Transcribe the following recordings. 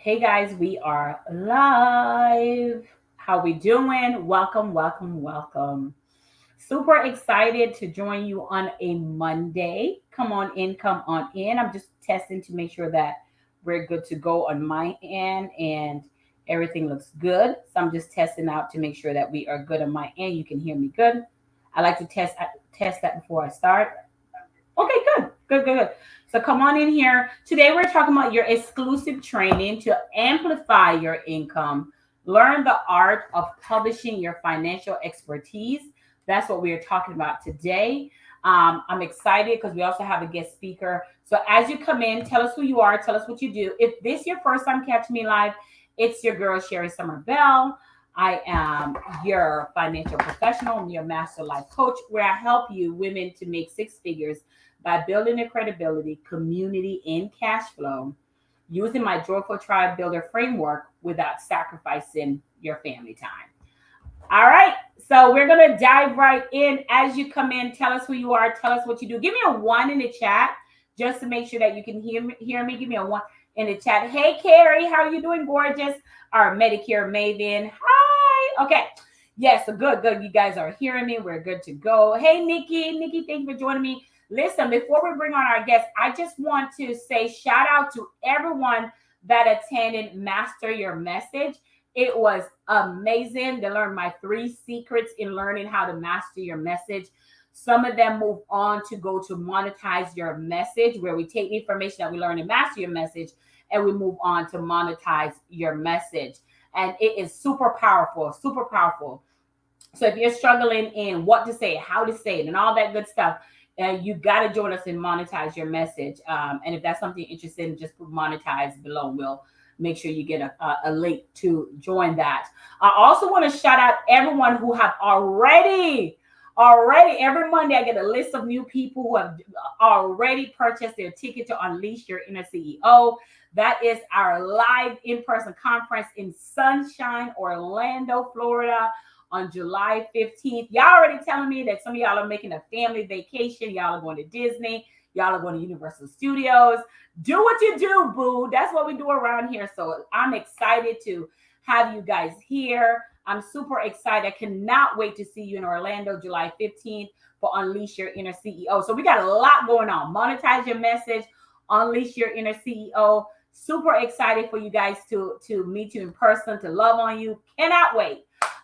Hey guys, we are live. How we doing? Welcome, welcome, welcome. Super excited to join you on a Monday. Come on in, come on in. I'm just testing to make sure that we're good to go on my end and everything looks good. So I'm just testing out to make sure that we are good on my end. You can hear me good. I like to test that before I start. Okay, good, good, good, good. So come on in here. Today we're talking about your exclusive training to amplify your income. Learn the art of publishing your financial expertise. That's what we are talking about today. I'm excited because we also have a guest speaker. So as you come in, tell us who you are, tell us what you do. If this is your first time catching me live, it's your girl Sherry Summer Bell. I am your financial professional and your master life coach, where I help you women to make six figures by building their credibility, community, and cash flow using my Joyful Tribe Builder framework without sacrificing your family time. All right, so we're going to dive right in. As you come in, tell us who you are, tell us what you do. Give me a one in the chat just to make sure that you can hear me. Give me a one in the chat. Hey, Carrie, how are you doing, gorgeous? Our Medicare Maven. Hi. Okay. Yes, so good. You guys are hearing me. We're good to go. Hey, Nikki, thank you for joining me. Listen, before we bring on our guests, I just want to say shout out to everyone that attended Master Your Message. It was amazing to learn my 3 secrets in learning how to master your message. Some of them move on to go to monetize your message, where we take the information that we learn in master your message and we move on to monetize your message. And it is super powerful, super powerful. So if you're struggling in what to say, how to say it, and all that good stuff, you got to join us and monetize your message. And if that's something you're interested in, just put monetize below. We'll make sure you get a link to join that. I also want to shout out everyone who have already every Monday I get a list of new people who have already purchased their ticket to Unleash Your Inner CEO. That is our live in-person conference in Sunshine, Orlando, Florida, on July 15th. Y'all already telling me that some of y'all are making a family vacation. Y'all are going to Disney. Y'all are going to Universal Studios. Do what you do, boo. That's what we do around here. So I'm excited to have you guys here. I'm super excited. I cannot wait to see you in Orlando, July 15th for Unleash Your Inner CEO. So we got a lot going on. Monetize your message, Unleash Your Inner CEO. Super excited for you guys to meet you in person, to love on you. Cannot wait.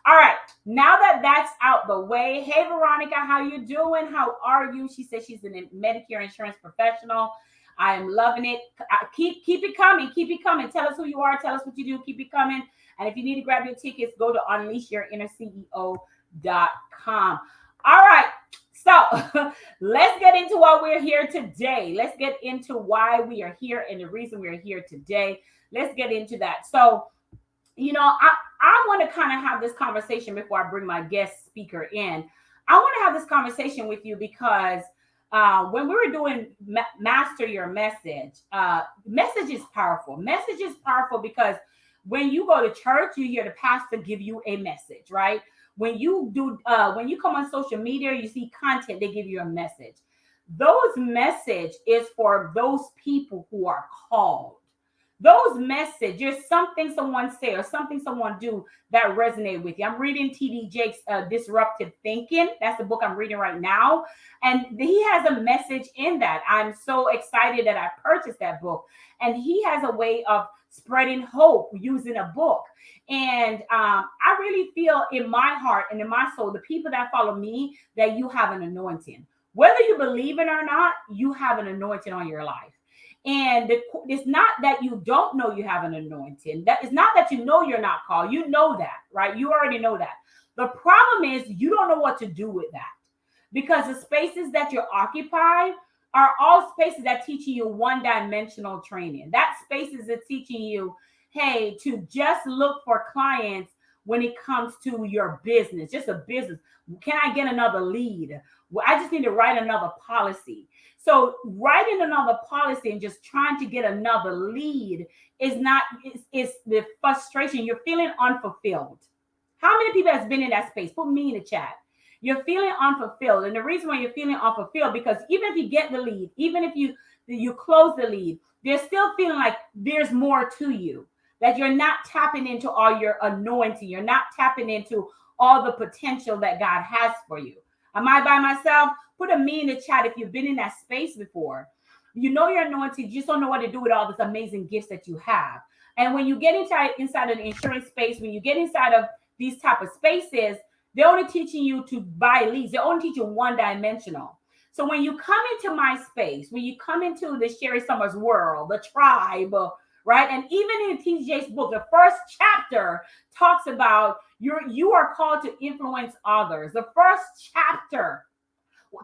All right, now that that's out the way, hey, Veronica, how you doing? How are you? She says she's a Medicare insurance professional. I am loving it. Keep it coming. Keep it coming. Tell us who you are. Tell us what you do. Keep it coming. And if you need to grab your tickets, go to unleashyourinnerceo.com. All right, so let's get into why we're here today. Let's get into why we are here and the reason we're here today. Let's get into that. So, you know, I want to kind of have this conversation before I bring my guest speaker in. I want to have this conversation with you because when we were doing Master Your Message, message is powerful. Message is powerful because when you go to church, you hear the pastor give you a message, right? When you come on social media, you see content, they give you a message. Those message is for those people who are called. Those messages, there's something someone say or something someone do that resonate with you. I'm reading T.D. Jakes' Disruptive Thinking. That's the book I'm reading right now. And he has a message in that. I'm so excited that I purchased that book. And he has a way of spreading hope using a book. And I really feel in my heart and in my soul, the people that follow me, that you have an anointing. Whether you believe it or not, you have an anointing on your life. And it's not that you don't know you have an anointing. That is not that you know you're not called. You know that, right? You already know that. The problem is you don't know what to do with that, because the spaces that you occupy are all spaces that teaching you one-dimensional training. That spaces that teaching you, hey, to just look for clients when it comes to your business, just a business. Can I get another lead? Well, I just need to write another policy. So writing another policy and just trying to get another lead is not, it's the frustration. You're feeling unfulfilled. How many people has been in that space? Put me in the chat. You're feeling unfulfilled. And the reason why you're feeling unfulfilled, because even if you get the lead, even if you close the lead, they're still feeling like there's more to you. that you're not tapping into all your anointing. You're not tapping into all the potential that God has for you. Am I by myself? Put a me in the chat if you've been in that space before. You know your anointing, you just don't know what to do with all these amazing gifts that you have. And when you get inside of the insurance space, when you get inside of these type of spaces, they're only teaching you to buy leads. They're only teaching one dimensional. So when you come into my space, when you come into the Sherry Summers world, the tribe, right? And even in TJ's book, the first chapter talks about you are called to influence others. The first chapter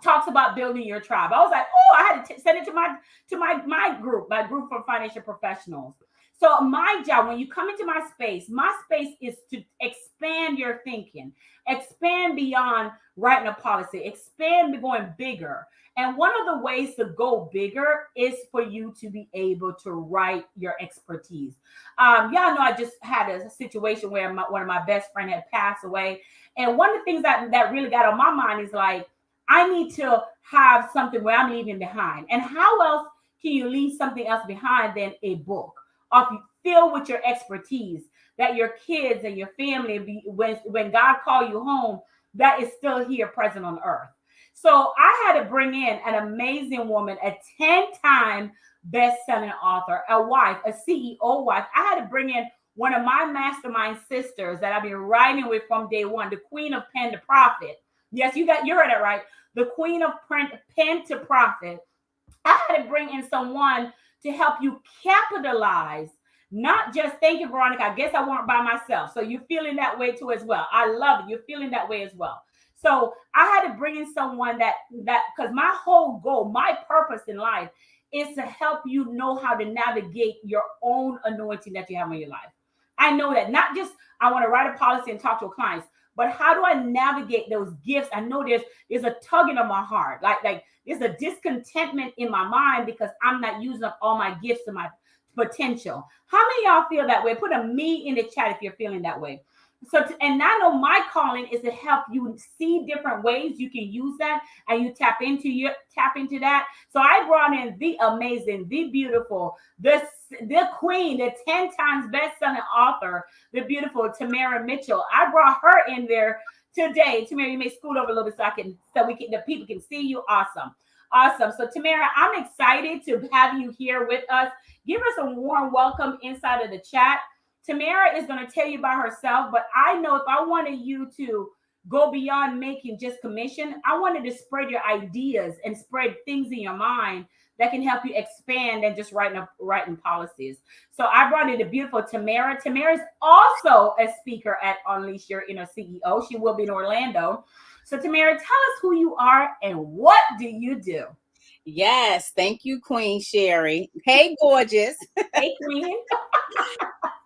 talks about building your tribe. I was like, oh, I had to send it to my group for financial professionals. So my job, when you come into my space is to expand your thinking, expand beyond writing a policy, expand going bigger. And one of the ways to go bigger is for you to be able to write your expertise. Y'all know I just had a situation where one of my best friend had passed away. And one of the things that really got on my mind is like, I need to have something where I'm leaving behind. And how else can you leave something else behind than a book? Or filled with your expertise that your kids and your family, when God call you home, that is still here present on earth. So I had to bring in an amazing woman, a 10-time best-selling author, a wife, a CEO wife. I had to bring in one of my mastermind sisters that I've been writing with from day one, the queen of pen to profit. Yes, you're at it right. The queen of pen to profit. I had to bring in someone to help you capitalize, not just thank you, Veronica. I guess I weren't by myself. So you're feeling that way too as well. I love it. You're feeling that way as well. So I had to bring in someone that because my whole goal, my purpose in life is to help you know how to navigate your own anointing that you have in your life. I know that not just I want to write a policy and talk to clients, but how do I navigate those gifts? I know there's a tugging of my heart, like there's a discontentment in my mind because I'm not using up all my gifts and my potential. How many of y'all feel that way? Put a me in the chat if you're feeling that way. And I know my calling is to help you see different ways you can use that, and you tap into that. So I brought in the amazing, the beautiful, the queen, the 10 times best-selling author, the beautiful Tamara Mitchell. I brought her in there today. Tamara, you may scoot over a little bit so the people can see you. Awesome. So Tamara, I'm excited to have you here with us. Give us a warm welcome inside of the chat. Tamara is going to tell you about herself, but I know if I wanted you to go beyond making just commission, I wanted to spread your ideas and spread things in your mind that can help you expand and just writing policies. So I brought in the beautiful Tamara. Tamara is also a speaker at Unleash Your Inner CEO. She will be in Orlando. So Tamara, tell us who you are and what do you do? Yes, thank you, Queen Sherry. Hey, gorgeous. Hey, Queen.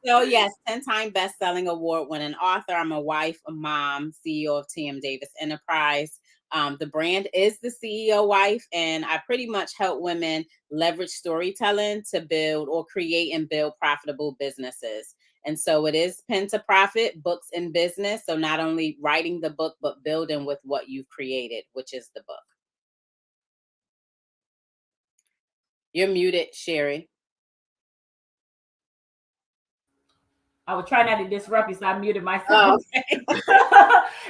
So yes, 10-time best-selling award-winning author. I'm a wife, a mom, CEO of TM Davis Enterprise. The brand is the CEO wife, and I pretty much help women leverage storytelling to build or create and build profitable businesses. And so it is pen to profit, books in business. So not only writing the book, but building with what you've created, which is the book. You're muted, Sherry. I was trying not to disrupt you, so I muted myself. Oh, okay.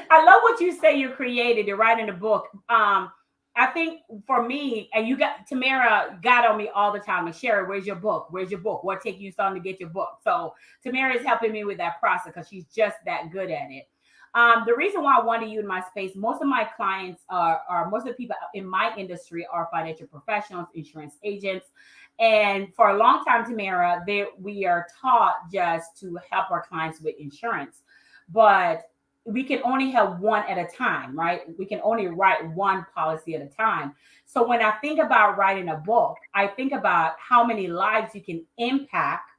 I love what you say you created. You're writing a book. I think for me, and Tamara got on me all the time. And Sherry, where's your book? Where's your book? What take you so long to get your book? So Tamara is helping me with that process because she's just that good at it. The reason why I wanted you in my space, most of my clients most of the people in my industry are financial professionals, insurance agents. And for a long time, Tamara, we are taught just to help our clients with insurance, but we can only help one at a time, right? We can only write one policy at a time. So when I think about writing a book, I think about how many lives you can impact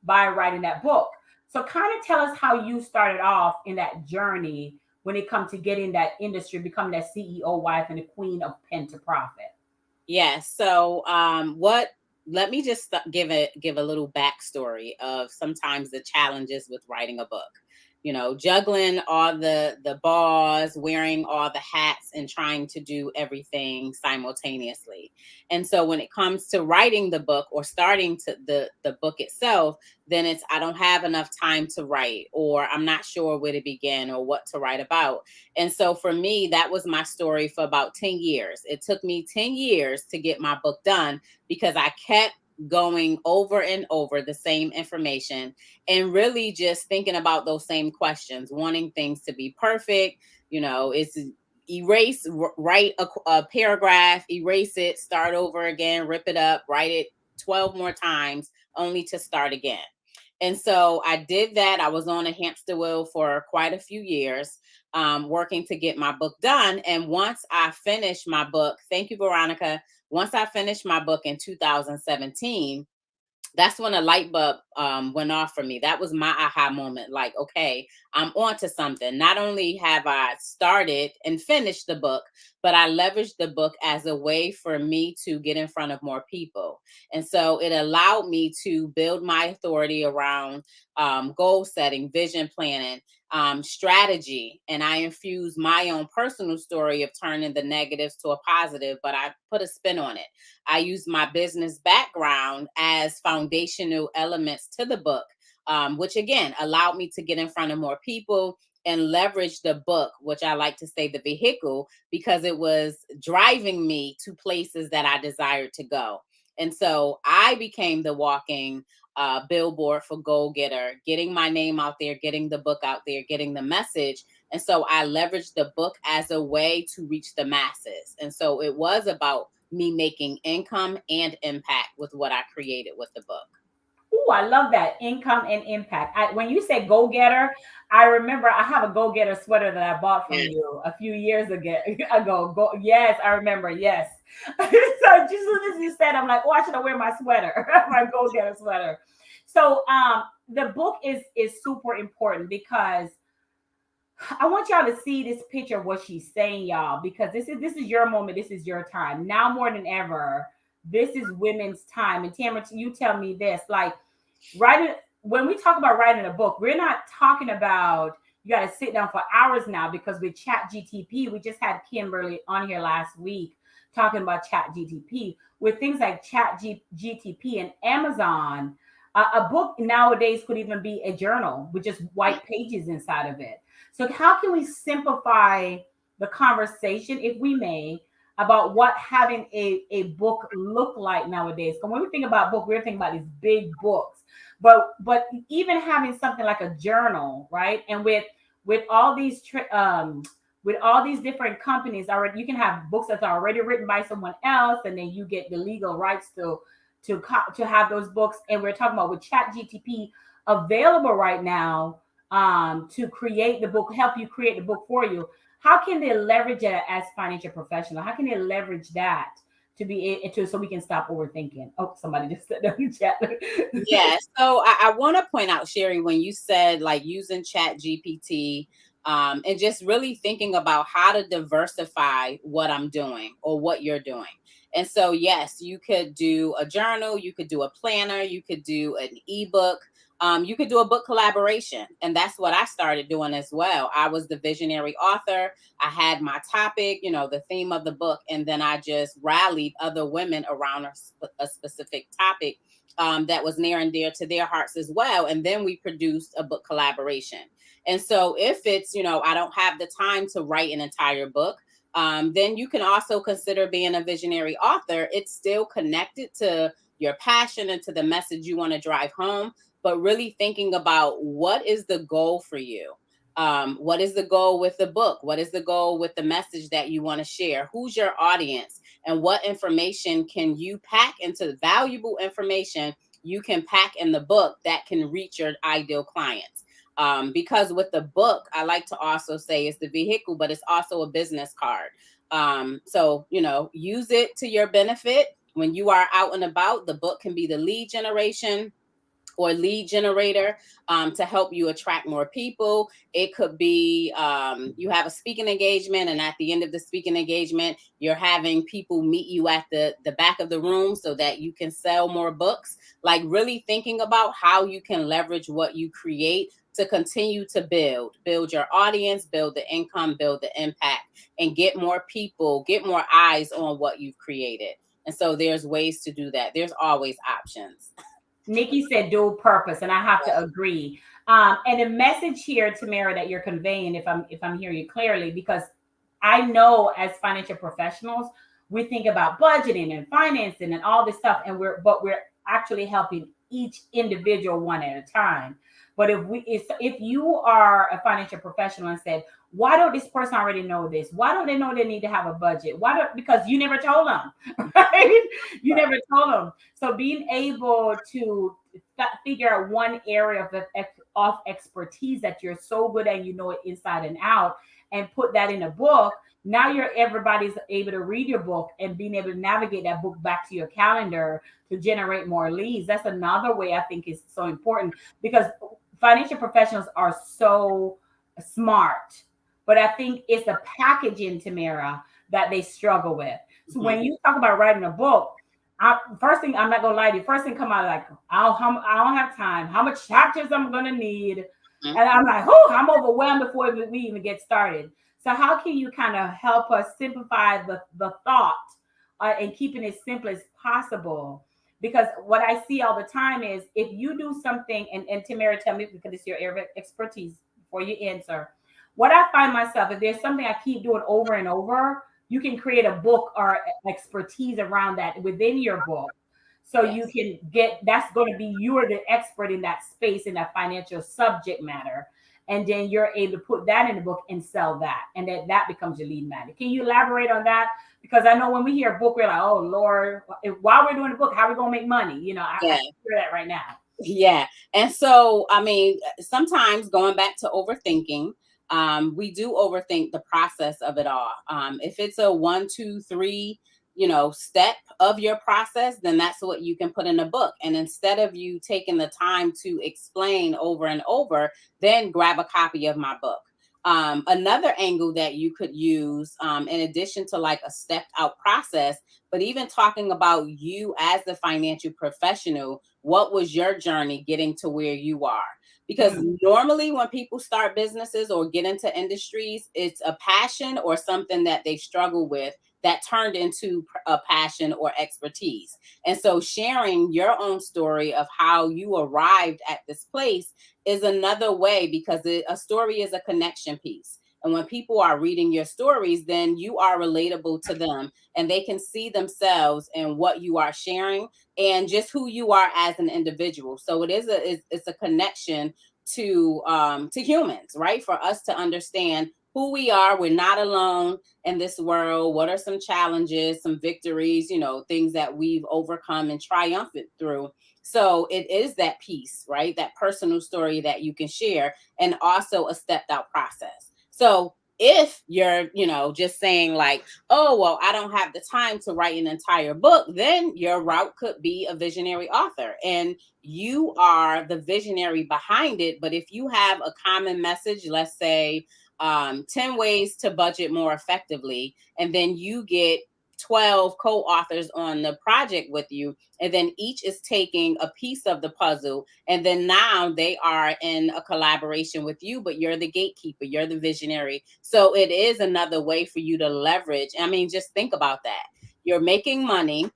by writing that book. So kind of tell us how you started off in that journey when it comes to getting that industry, becoming that CEO wife and the queen of pen to profit. Yes. So let me just give a little backstory of sometimes the challenges with writing a book. Juggling all the balls, wearing all the hats, and trying to do everything simultaneously. And so when it comes to writing the book or starting to the book itself, then it's I don't have enough time to write, or I'm not sure where to begin or what to write about. And so for me, that was my story for about 10 years. It took me 10 years to get my book done because I kept going over and over the same information and really just thinking about those same questions, wanting things to be perfect. It's erase, write a paragraph, erase it, start over again, rip it up, write it 12 more times, only to start again. And so I did that. I was on a hamster wheel for quite a few years, working to get my book done. And once I finished my book, thank you, Veronica. Once I finished my book in 2017, that's when a light bulb went off for me. That was my aha moment. Like, okay, I'm on to something. Not only have I started and finished the book, but I leveraged the book as a way for me to get in front of more people. And so it allowed me to build my authority around goal setting, vision planning, strategy. And I infused my own personal story of turning the negatives to a positive, but I put a spin on it. I use my business background as foundational elements to the book, which again allowed me to get in front of more people and leverage the book, which I like to say the vehicle, because it was driving me to places that I desired to go. And so I became the walking billboard for Go Getter, getting my name out there, getting the book out there, getting the message. And so I leveraged the book as a way to reach the masses. And so it was about me making income and impact with what I created with the book. Ooh, I love that income and impact. When you say go getter, I remember I have a go getter sweater that I bought from Yeah. you a few years ago. Go, yes, I remember. Yes. So just as soon as you said, I'm like, oh, I should have wear my sweater, my go getter sweater. So the book is super important because I want y'all to see this picture of what she's saying, y'all, because this is your moment. This is your time. Now more than ever, this is women's time. And Tamara, you tell me this, like writing when we talk about writing a book, we're not talking about you got to sit down for hours now because with Chat GTP, we just had Kimberly on here last week talking about Chat GTP. With things like GTP and Amazon, a book nowadays could even be a journal with just white pages inside of it. So, how can we simplify the conversation, if we may, about what having a book look like nowadays? Because when we think about book, we're thinking about these big books, but even having something like a journal, right? And with all these with all these different companies already, you can have books that's already written by someone else, and then you get the legal rights to have those books. And we're talking about with Chat GTP available right now to create the book, help you create the book for you. How can they leverage it as financial professional? How can they leverage that to be to so we can stop overthinking? Oh, somebody just said that in the chat. Yeah. So I want to point out, Sherry, when you said like using Chat GPT, and just really thinking about how to diversify what I'm doing or what you're doing. And so, yes, you could do a journal, you could do a planner, you could do an ebook, you could do a book collaboration. And that's what I started doing as well. I was the visionary author. I had my topic, the theme of the book, and then I just rallied other women around a specific topic that was near and dear to their hearts as well. And then we produced a book collaboration. And so if it's, I don't have the time to write an entire book, then you can also consider being a visionary author. It's still connected to your passion and to the message you want to drive home, but really thinking about what is the goal for you. What is the goal with the book? What is the goal with the message that you want to share? Who's your audience? And what information can you pack into valuable information you can pack in the book that can reach your ideal clients? Because with the book, I like to also say it's the vehicle, but it's also a business card. So, use it to your benefit. When you are out and about, the book can be the lead generation or lead generator, to help you attract more people. It could be you have a speaking engagement, and at the end of the speaking engagement, you're having people meet you at the back of the room so that you can sell more books. Like really thinking about how you can leverage what you create to continue to build your audience, build the income, build the impact, and get more people, get more eyes on what you've created. And so there's ways to do that. There's always options. Nikki said dual purpose, and I have to agree. And the message here, Tamara, that you're conveying, if I'm hearing you clearly, because I know as financial professionals, we think about budgeting and financing and all this stuff, and we're actually helping each individual one at a time. But if you are a financial professional and said, why don't this person already know this? Why don't they know they need to have a budget? Why don't because you never told them, right? You never told them. So being able to figure out one area of expertise that you're so good at, you know it inside and out, and put that in a book. Now everybody's able to read your book and being able to navigate that book back to your calendar to generate more leads. That's another way I think is so important because financial professionals are so smart, but I think it's the packaging, Tamara, that they struggle with. So Mhm. when you talk about writing a book, first thing I'm not gonna lie to you. First thing come out like I don't have time. How much chapters I'm gonna need, Mhm. and I'm like, oh, I'm overwhelmed before we even get started. So how can you kind of help us simplify the thought and keeping it simple as possible? Because what I see all the time is if you do something, and Tamara, tell me because it's your area of expertise before you answer. What I find myself, if there's something I keep doing over and over, you can create a book or expertise around that within your book. So you Yes. can get that's going to be you're the expert in that space in that financial subject matter. And then you're able to put that in the book and sell that. And then that becomes your lead magnet. Can you elaborate on that? Because I know when we hear a book, we're like, oh Lord, while we're doing the book, how are we gonna make money? I Yeah. hear that right now. Yeah. And so, I mean, sometimes going back to overthinking, we do overthink the process of it all. If it's a one, two, three, step of your process, then that's what you can put in a book. And instead of you taking the time to explain over and over, then grab a copy of my book. Another angle that you could use, in addition to like a stepped out process, but even talking about you as the financial professional, what was your journey getting to where you are? Because Mm, normally when people start businesses or get into industries, it's a passion or something that they struggle with that turned into a passion or expertise. And so sharing your own story of how you arrived at this place is another way because a story is a connection piece. And when people are reading your stories, then you are relatable to them and they can see themselves in what you are sharing and just who you are as an individual. So it's a connection to humans, right? For us to understand who we are. We're not alone in this world. What are some challenges, some victories, things that we've overcome and triumphed through. So it is that piece, right? That personal story that you can share and also a stepped out process. So if you're, just saying like, oh, well, I don't have the time to write an entire book, then your route could be a visionary author. And you are the visionary behind it. But if you have a common message, let's say 10 ways to budget more effectively, and then you get 12 co-authors on the project with you, and then each is taking a piece of the puzzle, and then now they are in a collaboration with you, but you're the gatekeeper, you're the visionary. So it is another way for you to leverage. I mean, just think about that. You're making money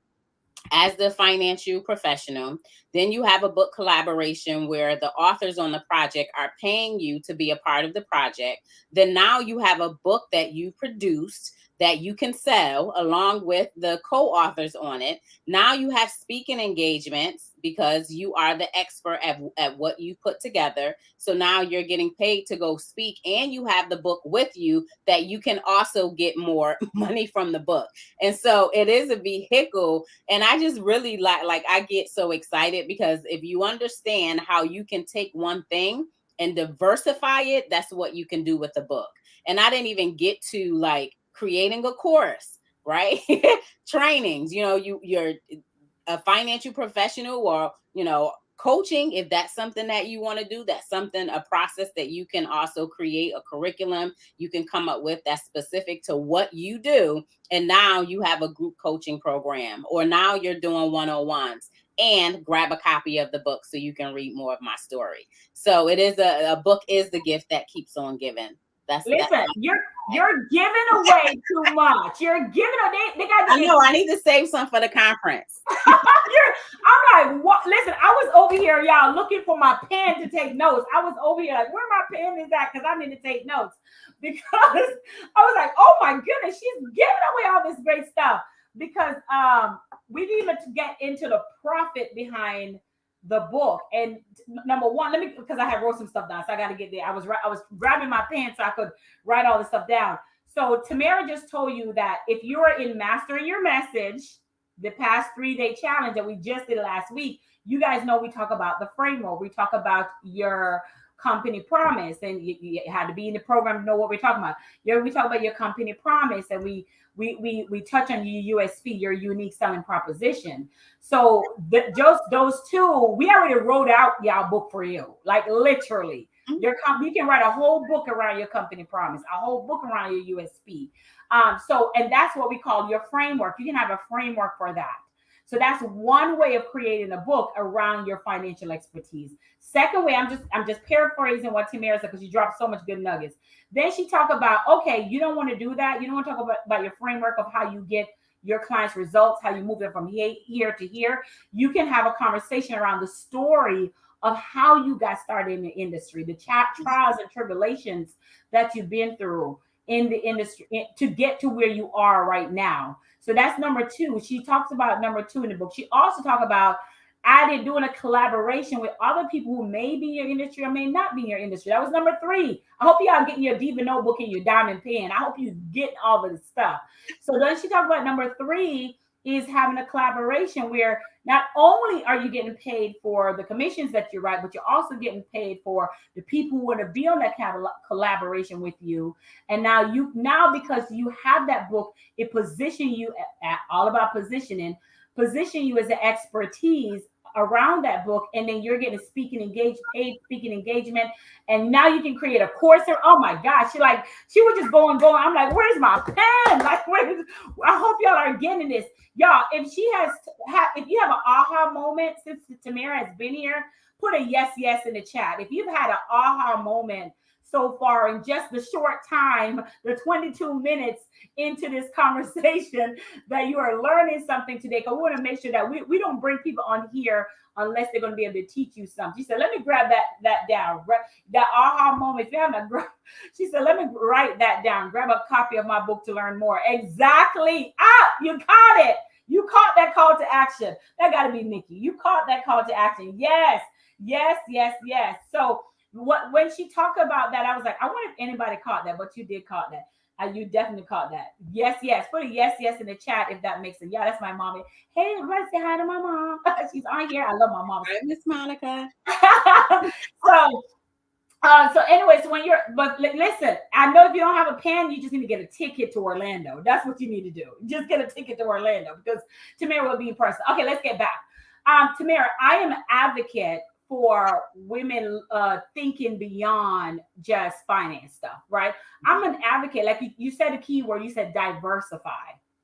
as the financial professional. Then you have a book collaboration where the authors on the project are paying you to be a part of the project. Then now you have a book that you produced that you can sell along with the co-authors on it. Now you have speaking engagements because you are the expert at what you put together. So now you're getting paid to go speak and you have the book with you that you can also get more money from the book. And so it is a vehicle, and I just really like I get so excited because if you understand how you can take one thing and diversify it, that's what you can do with a book. And I didn't even get to like creating a course, right? Trainings, you're a financial professional, or coaching, if that's something that you want to do, that's something, a process that you can also create a curriculum you can come up with that's specific to what you do. And now you have a group coaching program, or now you're doing one-on-ones, and grab a copy of the book so you can read more of my story. So it is a book is the gift that keeps on giving. That's Listen, you're giving away too much. You're giving they got I know I need to save some for the conference. I'm like, what? Listen, I was over here, y'all, looking for my pen to take notes. I was over here like, where my pen is at? Because I need to take notes. Because I was like, oh my goodness, she's giving away all this great stuff. Because we need to get into the profit behind the book. And number one, let me, because I had wrote some stuff down, so I got to get there. I was grabbing my pen so I could write all this stuff down. So Tamara just told you that if you're in mastering your message, the past 3-day challenge that we just did last week, you guys know we talk about the framework. We talk about your company promise, and you had to be in the program to know what we're talking about. We talk about your company promise, and we touch on your USP, your unique selling proposition. So just those two, we already wrote out y'all book for you, like literally. You can write a whole book around your company promise, a whole book around your USP. So, and that's what we call your framework. You can have a framework for that. So that's one way of creating a book around your financial expertise. Second way, I'm just paraphrasing what Tamara said because she dropped so much good nuggets. Then she talked about, okay, you don't want to do that. You don't want to talk about your framework of how you get your clients' results, how you move them from here to here. You can have a conversation around the story of how you got started in the industry, the trials and tribulations that you've been through in the industry to get to where you are right now. So that's number two. She talks about number two in the book. She also talks about doing a collaboration with other people who may be in your industry or may not be in your industry. That was number three. I hope y'all getting your Diva notebook and your diamond pen. I hope you get all of the stuff. So then she talked about number three is having a collaboration where not only are you getting paid for the commissions that you write, but you're also getting paid for the people who want to be on that collaboration with you. And now because you have that book, it positions you at all about position you as an expertise around that book, and then you're getting paid speaking engagement, and now you can create a course. Oh my gosh, she was just going. I'm like, where's my pen? Like, I hope y'all are getting this, y'all. If if you have an aha moment since Tamara has been here, put a yes in the chat. If you've had an aha moment so far in just the short time, the 22 minutes into this conversation, that you are learning something today, because we want to make sure that we don't bring people on here unless they're going to be able to teach you something. She said, let me grab that down. That aha moment. If you haven't, she said, let me write that down. Grab a copy of my book to learn more. Exactly. You caught it. You caught that call to action. That got to be Nikki. You caught that call to action. Yes. So when she talked about that, I was like, I wonder if anybody caught that, but you did caught that. You definitely caught that. Yes. Put a yes in the chat if that makes it. Yeah, that's my mommy. Hey, everybody say hi to my mom. She's on here. I love my mom. Hi, Miss Monica. So anyway, listen, I know if you don't have a pen, you just need to get a ticket to Orlando. That's what you need to do. Just get a ticket to Orlando because Tamara will be in person. Okay, let's get back. Tamara, I am an advocate for women thinking beyond just finance stuff, right? I'm an advocate. Like you said a key word, you said diversify.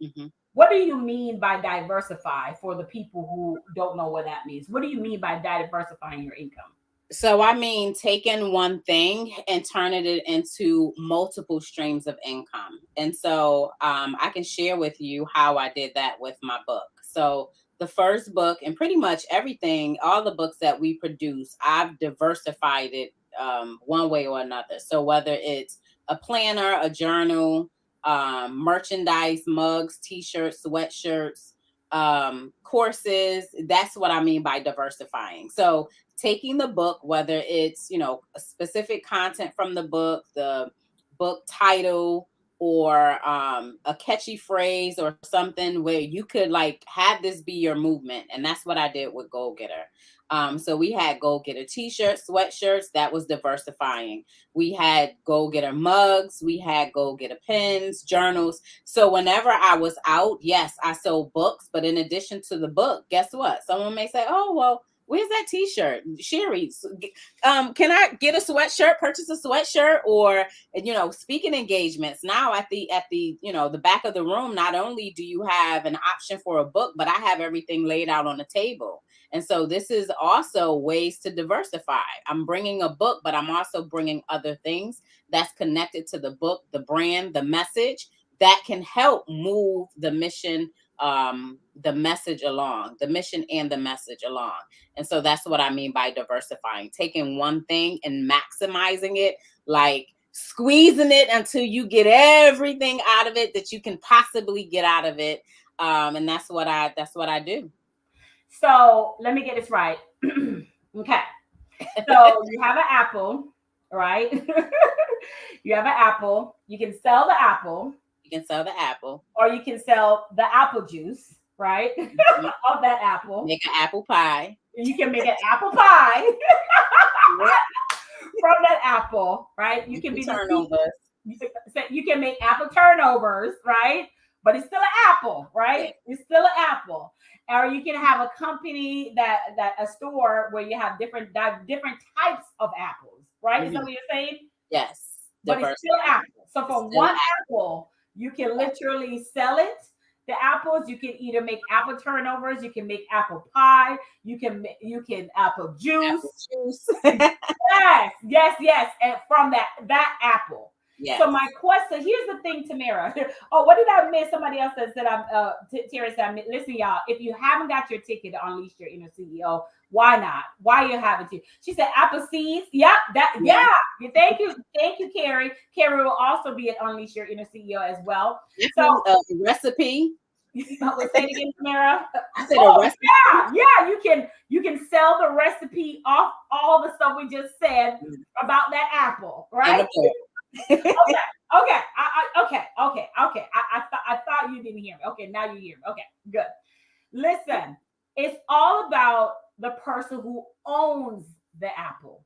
Mm-hmm. What do you mean by diversify for the people who don't know what that means? What do you mean by diversifying your income? So I mean, taking one thing and turning it into multiple streams of income. And so I can share with you how I did that with my book. So the first book and pretty much everything, all the books that we produce, I've diversified it one way or another. So whether it's a planner, a journal, merchandise, mugs, t-shirts, sweatshirts, courses, that's what I mean by diversifying. So taking the book, whether it's, a specific content from the book title, or a catchy phrase or something where you could have this be your movement. And that's what I did with Goal Getter. So we had Goal Getter t-shirts, sweatshirts, that was diversifying. We had Goal Getter mugs, we had Goal Getter pens, journals. So whenever I was out, yes, I sold books, but in addition to the book, guess what? Someone may say, oh, well, Where's that T-shirt, Sherry? Can I get a sweatshirt? Purchase a sweatshirt, or speaking engagements. Now at the the back of the room, not only do you have an option for a book, but I have everything laid out on the table. And so this is also ways to diversify. I'm bringing a book, but I'm also bringing other things that's connected to the book, the brand, the message that can help move the mission, the message along, the mission and the message along. And so that's what I mean by diversifying, taking one thing and maximizing it, like squeezing it until you get everything out of it that you can possibly get out of it. And that's what I do. So let me get this right. Okay. So you have an apple, right? You have an apple. You can sell the apple, You can sell the apple, or you can sell the apple juice, right? mhm, Of that apple. make an apple pie. You can make an apple pie Yep. from that apple, right? You can Some be the turnovers. you can make apple turnovers, right? But it's still an apple, Yeah. right? It's still an apple. Or you can have a company that a store where you have different types of apples, right? Is that Mhm. what you're saying? Yes. But it's still Diversify. apple. So It's from still one apple, you can literally sell it. The apples, you can either make apple turnovers, you can make apple pie, you can apple juice. apple juice. Yes, yes, yes. And from that apple. So Yes. my question, here's the thing, Tamara. Oh, what did I miss? Somebody else said I'm Terry said, listen, y'all, if you haven't got your ticket to Unleash Your Inner CEO, why not? Why you haven't you? She said apple seeds. Yep, Yeah. Thank you. Thank you, Carrie. Carrie will also be at Unleash Your Inner CEO as well. So Apple recipe. we'll say it again, Tamara. I said a Oh recipe. yeah, you can sell the recipe off all the stuff we just said about that apple, And a right? book. Okay, okay. I thought you didn't hear me. Okay, now you hear me. Okay, good. Listen, it's all about the person who owns the apple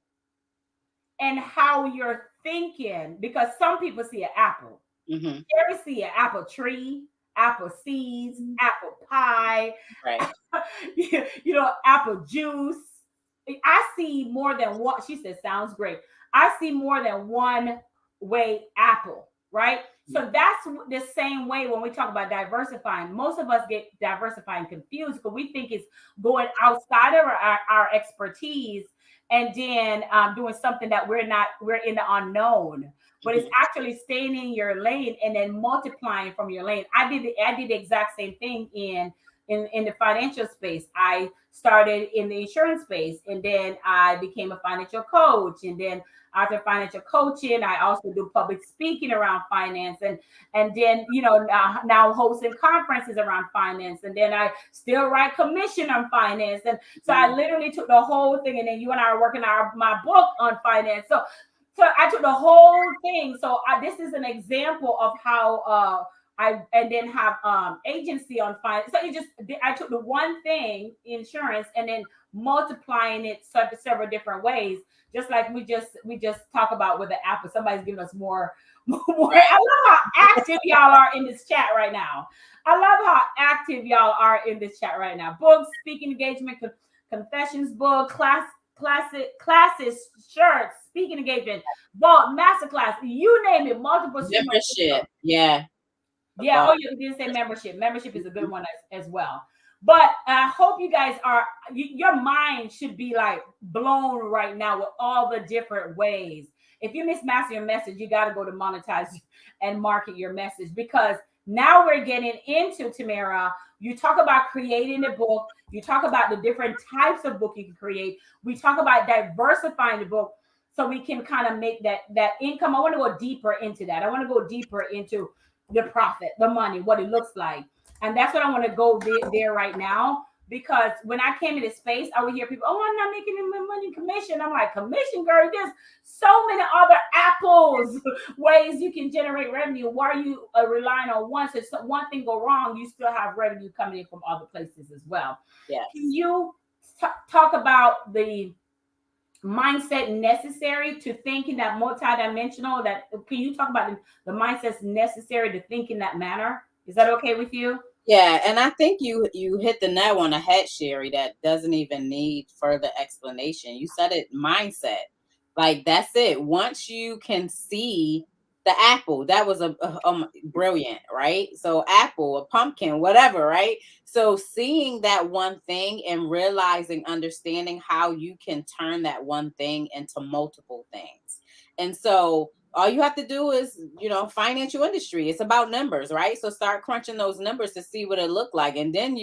and how you're thinking, because some people see an apple. Mhm. You ever see an apple tree, apple seeds, apple pie, Right. apple juice. I see more than one. She said, sounds great. I see more than one way apple, right? So that's the same way when we talk about diversifying. Most of us get diversifying confused because we think it's going outside of our expertise and then doing something that we're in the unknown. But it's Mhm. actually staying in your lane and then multiplying from your lane. I did the exact same thing in the financial space. I started in the insurance space, and then I became a financial coach, and then after financial coaching, I also do public speaking around finance, and then now hosting conferences around finance, and then I still write commission on finance, and so I literally took the whole thing, and then you and I are working my book on finance. So I took the whole thing. So this is an example of how I and then have agency on finance. So I took the one thing, insurance, and then multiplying it several different ways. Just like we just talk about with the Apple. Somebody's giving us more. Right. I love how active y'all are in this chat right now. I love how active y'all are in this chat right now. Books, speaking engagement, confessions book, classes, shirts, speaking engagement, vault, masterclass, you name it, multiple stream of Membership. income. Yeah. Yeah. Oh, you didn't say membership. Membership is a good one as well. But I hope you guys your mind should be like blown right now with all the different ways. If you mismaster your message, you got to go to monetize and market your message, because now we're getting into, Tamara. You talk about creating a book. You talk about the different types of book you can create. We talk about diversifying the book so we can kind of make that income. I want to go deeper into that. I want to go deeper into the profit, the money, what it looks like. And that's what I want to go there right now. Because when I came into space, I would hear people, oh, I'm not making any money commission. I'm like, commission, girl, there's so many other apples, ways you can generate revenue. Why are you relying on one? So one thing go wrong, you still have revenue coming in from other places as well. Can Yes. you talk about the mindset necessary to thinking that multidimensional, that can you talk about the mindsets necessary to think in that manner? Is that okay with you? Yeah, and I think you hit the nail on the head, Sherry. That doesn't even need further explanation. You said it, mindset. Like that's it. Once you can see the apple, that was brilliant, right? So apple, a pumpkin, whatever, right? So seeing that one thing and realizing, understanding how you can turn that one thing into multiple things. And so all you have to do is, financial industry, it's about numbers, right? So start crunching those numbers to see what it look like, and then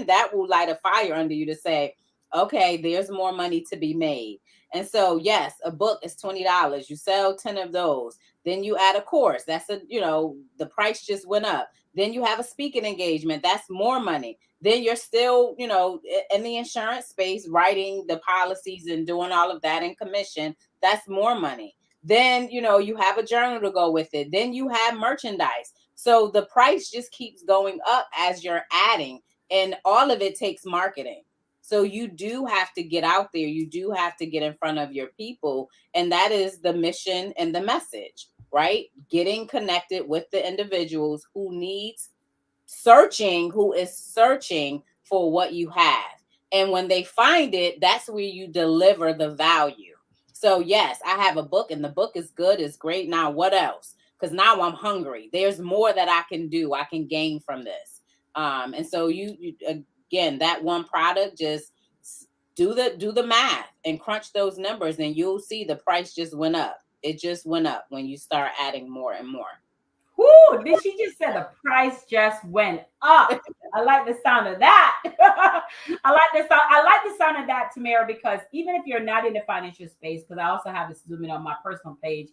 that will light a fire under you to say, okay, there's more money to be made. And so yes, a book is $20, you sell 10 of those, then you add a course, that's the price just went up. Then you have a speaking engagement, that's more money. Then you're still, in the insurance space, writing the policies and doing all of that in commission, that's more money. Then you have a journal to go with it, then you have merchandise, so the price just keeps going up as you're adding, and all of it takes marketing. So you do have to get out there, you do have to get in front of your people, and that is the mission and the message, right? Getting connected with the individuals who is searching for what you have. And when they find it, that's where you deliver the value. So, yes, I have a book and the book is good, it's great. Now, what else? Because now I'm hungry. There's more that I can do, I can gain from this. And so, you again, that one product, just do the math and crunch those numbers, and you'll see the price just went up. It just went up when you start adding more and more. Whoo, did she just say the price just went up? I like the sound of that. I like the sound of that, Tamara, because even if you're not in the financial space, because I also have this zoom in on my personal page,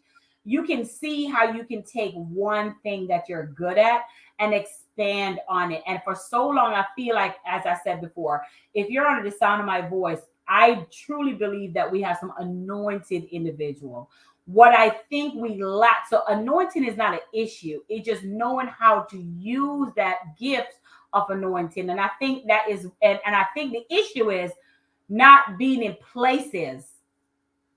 you can see how you can take one thing that you're good at and expand on it. And for so long, I feel like, as I said before, if you're under the sound of my voice, I truly believe that we have some anointed individual. What I think we lack, so anointing is not an issue, it's just knowing how to use that gift of anointing. And I think that is, and I think the issue is not being in places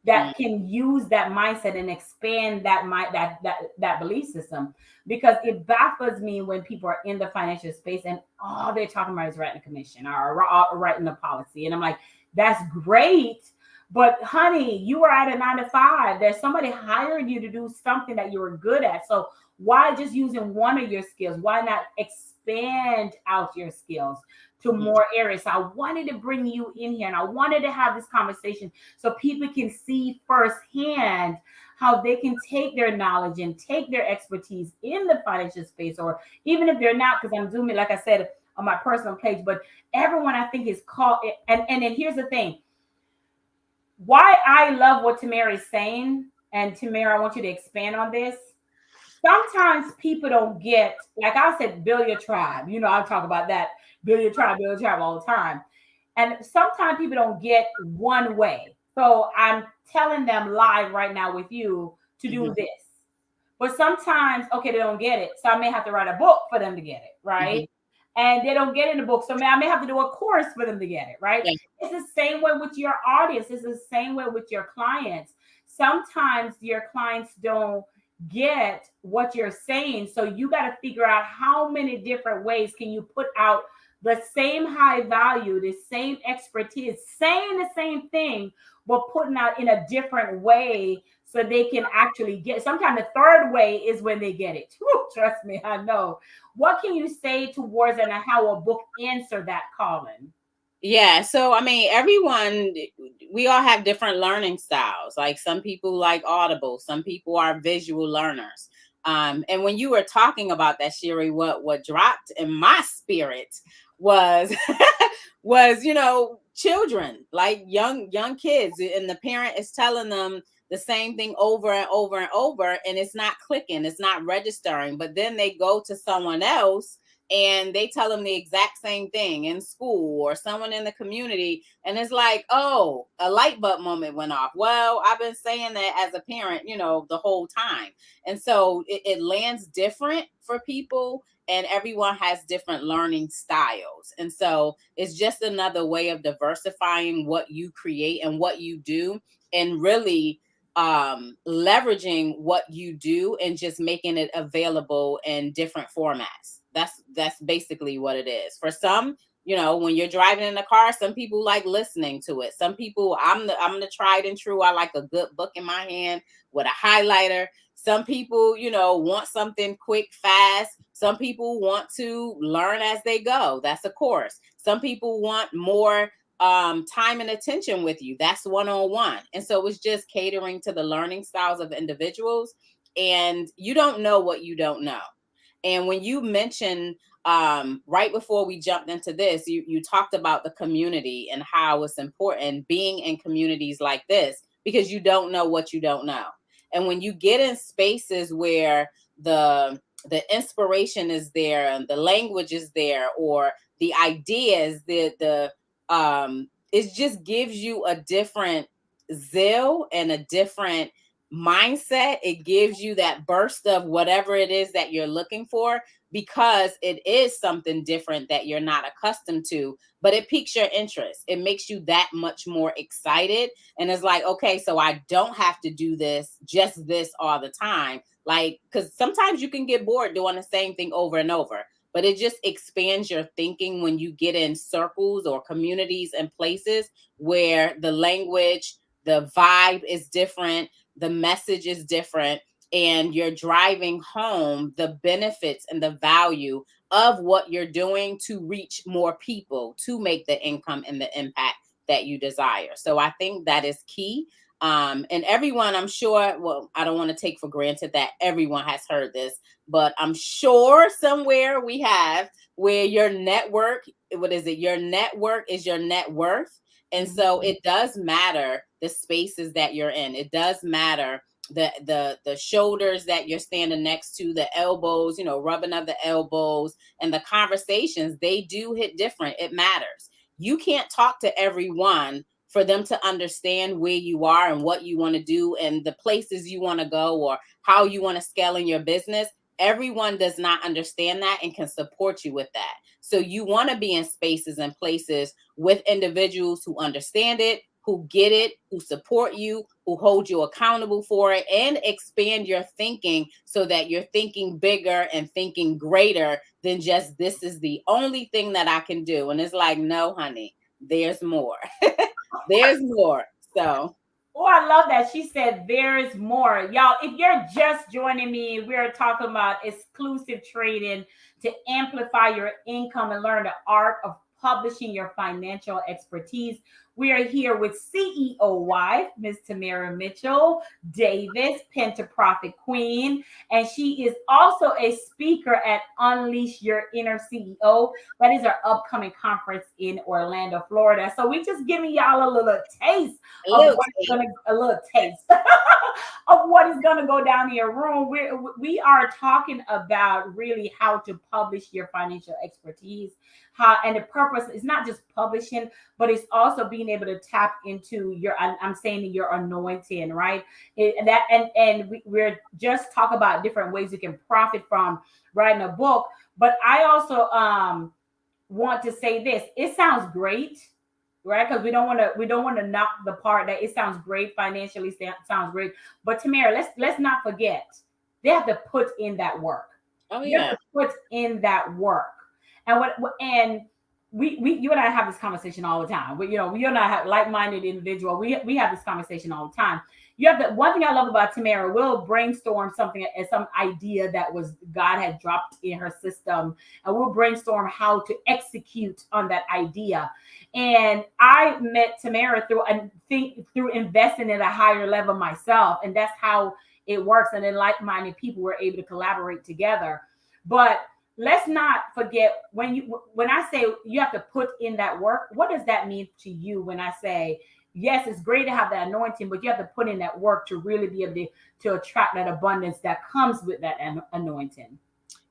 Mm. that can use that mindset and expand that belief system, because it baffles me when people are in the financial space and all they're talking about is writing a commission or writing a policy, and I'm like, that's great, but honey, you were at a 9 to 5, there's somebody hired you to do something that you were good at. So why just using one of your skills? Why not expand out your skills to Mhm. more areas? So I wanted to bring you in here and I wanted to have this conversation so people can see firsthand how they can take their knowledge and take their expertise in the financial space, or even if they're not, because I'm zooming, like I said, on my personal page, but everyone I think is called. And then here's the thing, why I love what Tamara is saying, and Tamara, I want you to expand on this. Sometimes people don't get, like I said, build your tribe. I talk about that, build your tribe all the time. And sometimes people don't get one way. So I'm telling them live right now with you to do Mhm. this. But sometimes, okay, they don't get it. So I may have to write a book for them to get it, right? Mhm. And they don't get in the book. So I may have to do a course for them to get it, right? Yeah. It's the same way with your audience. It's the same way with your clients. Sometimes your clients don't get what you're saying. So you got to figure out how many different ways can you put out the same high value, the same expertise, saying the same thing, but putting out in a different way so they can actually get. Sometimes the third way is when they get it. Whew, trust me, I know. What can you say towards and how a book answer that, Colin? Yeah, so I mean, everyone, we all have different learning styles. Like some people like Audible, some people are visual learners. And when you were talking about that, Sherry, what dropped in my spirit was was children, like young kids, and the parent is telling them the same thing over and over and over, and it's not clicking, it's not registering. But then they go to someone else and they tell them the exact same thing in school or someone in the community, and it's like, oh, a light bulb moment went off. Well, I've been saying that as a parent, the whole time. And so it lands different for people, and everyone has different learning styles. And so it's just another way of diversifying what you create and what you do, and really leveraging what you do and just making it available in different formats. That's basically what it is. For some, when you're driving in the car, some people like listening to it. Some people, I'm the tried and true. I like a good book in my hand with a highlighter. Some people, want something quick, fast. Some people want to learn as they go. That's a course. Some people want more time and attention with you. That's one-on-one. And so it's just catering to the learning styles of individuals. And you don't know what you don't know. And when you mentioned right before we jumped into this, you talked about the community and how it's important being in communities like this, because you don't know what you don't know. And when you get in spaces where the inspiration is there and the language is there, or the ideas, it just gives you a different zeal and a different mindset. It gives you that burst of whatever it is that you're looking for, because it is something different that you're not accustomed to, but it piques your interest. It makes you that much more excited. And it's like, okay, so I don't have to do just this all the time. Like, because sometimes you can get bored doing the same thing over and over, but it just expands your thinking when you get in circles or communities and places where the language, the vibe is different, the message is different, and you're driving home the benefits and the value of what you're doing to reach more people, to make the income and the impact that you desire. So I think that is key. And everyone, I'm sure, well, I don't want to take for granted that everyone has heard this, but I'm sure somewhere we have, where your network, what is it? Your network is your net worth. And so Mhm. it does matter the spaces that you're in. It does matter the shoulders that you're standing next to, the elbows, rubbing of the elbows, and the conversations, they do hit different. It matters. You can't talk to everyone for them to understand where you are and what you want to do and the places you want to go or how you want to scale in your business. Everyone does not understand that and can support you with that. So you want to be in spaces and places with individuals who understand it, who get it, who support you, who hold you accountable for it, and expand your thinking so that you're thinking bigger and thinking greater than just, this is the only thing that I can do. And it's like, no, honey, there's more. There's more. So, Oh, I love that. She said there is more. Y'all, if you're just joining me, we're talking about exclusive trading to amplify your income and learn the art of publishing your financial expertise. We are here with CEO wife, Miss Tamara Mitchell Davis, Pen to Profit Queen, and she is also a speaker at Unleash Your Inner CEO. That is our upcoming conference in Orlando, Florida. So we just giving y'all a little taste of look, what is gonna, a little taste of what is gonna go down in your room. We are talking about really how to publish your financial expertise. How, and the purpose is not just publishing, but it's also being able to tap into your, I'm saying your anointing, right? We're just talk about different ways you can profit from writing a book. But I also want to say this: it sounds great, right? Because we don't want to knock the part that it sounds great financially, sounds great. But Tamara, let's not forget, they have to put in that work. oh You have yeah. to put in that work. And and we you and I have this conversation all the time. We and I have like-minded individual. We have this conversation all the time. You have the one thing I love about Tamara, we'll brainstorm something as some idea that was God had dropped in her system, and we'll brainstorm how to execute on that idea. And I met Tamara through, I think, through investing at a higher level myself, and that's how it works. And then like-minded people were able to collaborate together. But let's not forget, when I say you have to put in that work, what does that mean to you? When I say yes, it's great to have that anointing, but you have to put in that work to really be able to attract that abundance that comes with that anointing.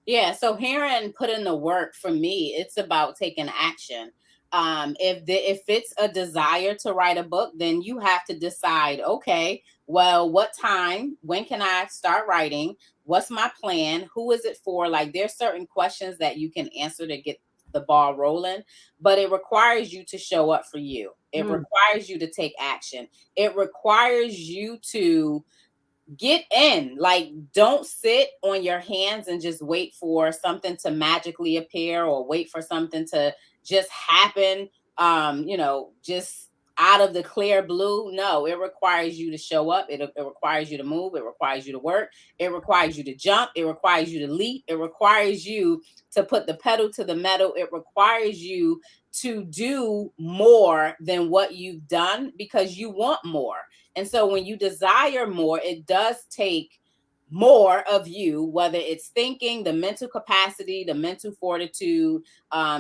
Yeah, so hearing put in the work, for me, it's about taking action. If it's a desire to write a book, then you have to decide, okay, well, what time, when can I start writing? What's my plan? Who is it for? Like, there's certain questions that you can answer to get the ball rolling, but it requires you to show up for you. It Mm. requires you to take action. It requires you to get in. Like, don't sit on your hands and just wait for something to magically appear or wait for something to just happen, just out of the clear blue. No, it requires you to show up. It requires you to move. It requires you to work. It requires you to jump. It requires you to leap. It requires you to put the pedal to the metal. It requires you to do more than what you've done because you want more. And so when you desire more, it does take more of you, whether it's thinking, the mental capacity, the mental fortitude,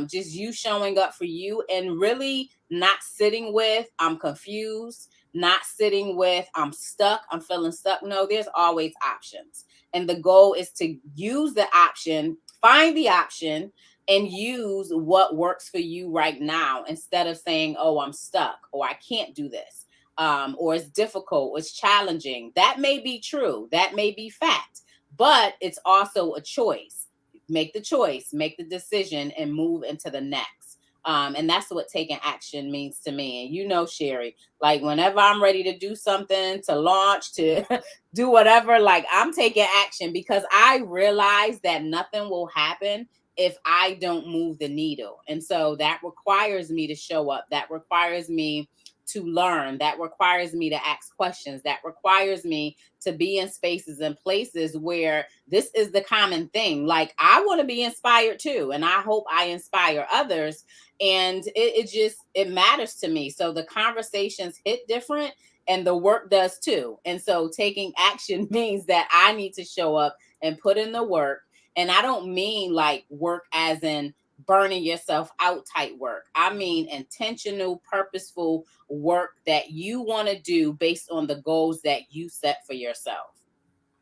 just you showing up for you and really not sitting with, I'm confused, not sitting with, I'm stuck, I'm feeling stuck. No, there's always options. And the goal is to use the option, find the option, and use what works for you right now instead of saying, oh, I'm stuck or I can't do this, or it's difficult, it's challenging. That may be true, that may be fact, but it's also a choice. Make the choice, make the decision, and move into the next. And that's what taking action means to me. And Sherry, like whenever I'm ready to do something, to launch, to do whatever, like I'm taking action because I realize that nothing will happen if I don't move the needle. And so that requires me to show up. That requires me to learn. That requires me to ask questions. That requires me to be in spaces and places where this is the common thing. Like I want to be inspired too. And I hope I inspire others. And it matters to me. So the conversations hit different and the work does too. And so taking action means that I need to show up and put in the work. And I don't mean like work as in burning yourself out type work. I mean intentional, purposeful work that you want to do based on the goals that you set for yourself.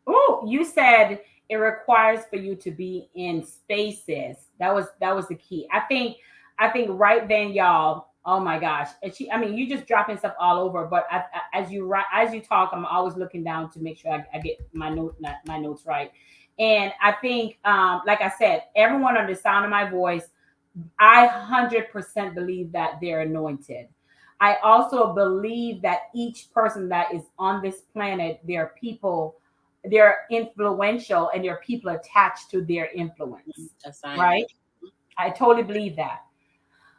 Oh, you said it requires for you to be in spaces. That was the key. I think right then, y'all. Oh my gosh, and I mean, you just dropping stuff all over. But as you talk, I'm always looking down to make sure I get my notes right. And I think, like I said, everyone on the sound of my voice, I 100% believe that they're anointed. I also believe that each person that is on this planet, there are people, they're influential and there are people attached to their influence, right? Assignment. I totally believe that.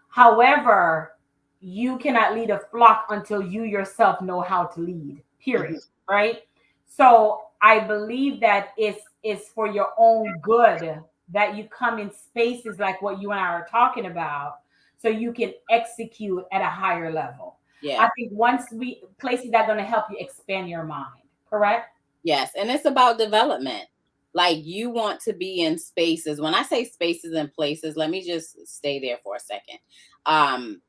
However, you cannot lead a flock until you yourself know how to lead, Mm-hmm. period, right? So I believe that it's for your own good that you come in spaces like what you and I are talking about so you can execute at a higher level. Yeah. I think once we places that are going to help you expand your mind, correct? Yes. And it's about development. Like you want to be in spaces. When I say spaces and places, let me just stay there for a second. Um,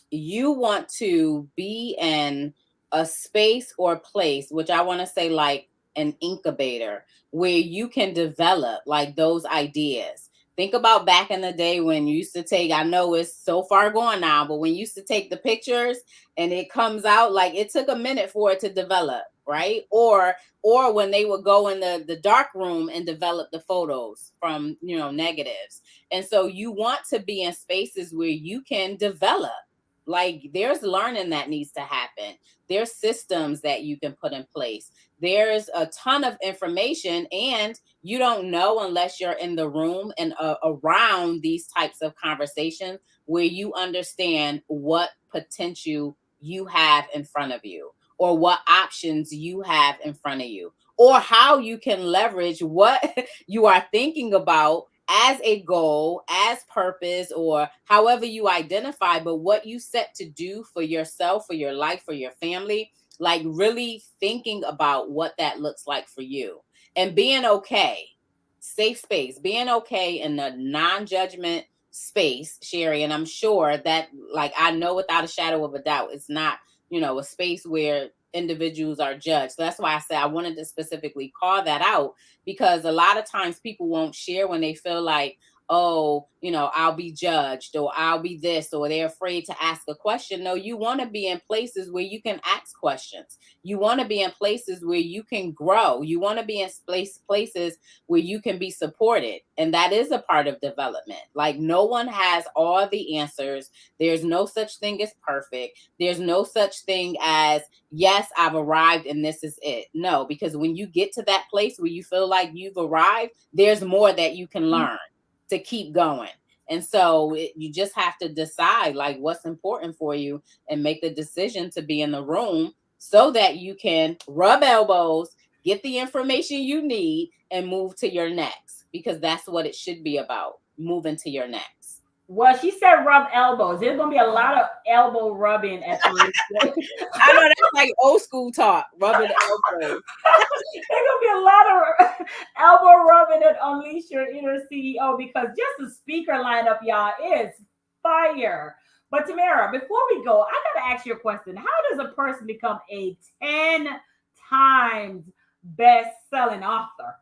you want to be in a space or place, which I want to say like an incubator, where you can develop like those ideas. Think about back in the day when you used to take, I know it's so far gone now, but when you used to take the pictures and it comes out, like it took a minute for it to develop, right? Or when they would go in the dark room and develop the photos from, negatives. And so you want to be in spaces where you can develop. Like there's learning that needs to happen. There's systems that you can put in place. There's a ton of information, and you don't know unless you're in the room and around these types of conversations where you understand what potential you have in front of you, or what options you have in front of you, or how you can leverage what you are thinking about as a goal, as purpose, or however you identify, but what you set to do for yourself, for your life, for your family, like really thinking about what that looks like for you and being okay, safe space, being okay in the non judgment space, Sherry. And I'm sure that, like, I know without a shadow of a doubt, it's not, a space where individuals are judged. So that's why I said I wanted to specifically call that out, because a lot of times people won't share when they feel like, oh, I'll be judged, or I'll be this, or they're afraid to ask a question. No, you want to be in places where you can ask questions. You want to be in places where you can grow. You want to be in places where you can be supported. And that is a part of development. Like, no one has all the answers. There's no such thing as perfect. There's no such thing as, yes, I've arrived and this is it. No, because when you get to that place where you feel like you've arrived, there's more that you can learn to keep going. And so you just have to decide like what's important for you and make the decision to be in the room so that you can rub elbows, get the information you need, and move to your next, because that's what it should be about, moving to your next. Well, she said rub elbows. There's gonna be a lot of elbow rubbing at Alicia. I know that's like old school talk, rubbing elbows. There's gonna be a lot of elbow rubbing at Unleash Your Inner CEO because just the speaker lineup, y'all, is fire. But Tamara, before we go, I gotta ask you a question. How does a person become a 10 times best-selling author?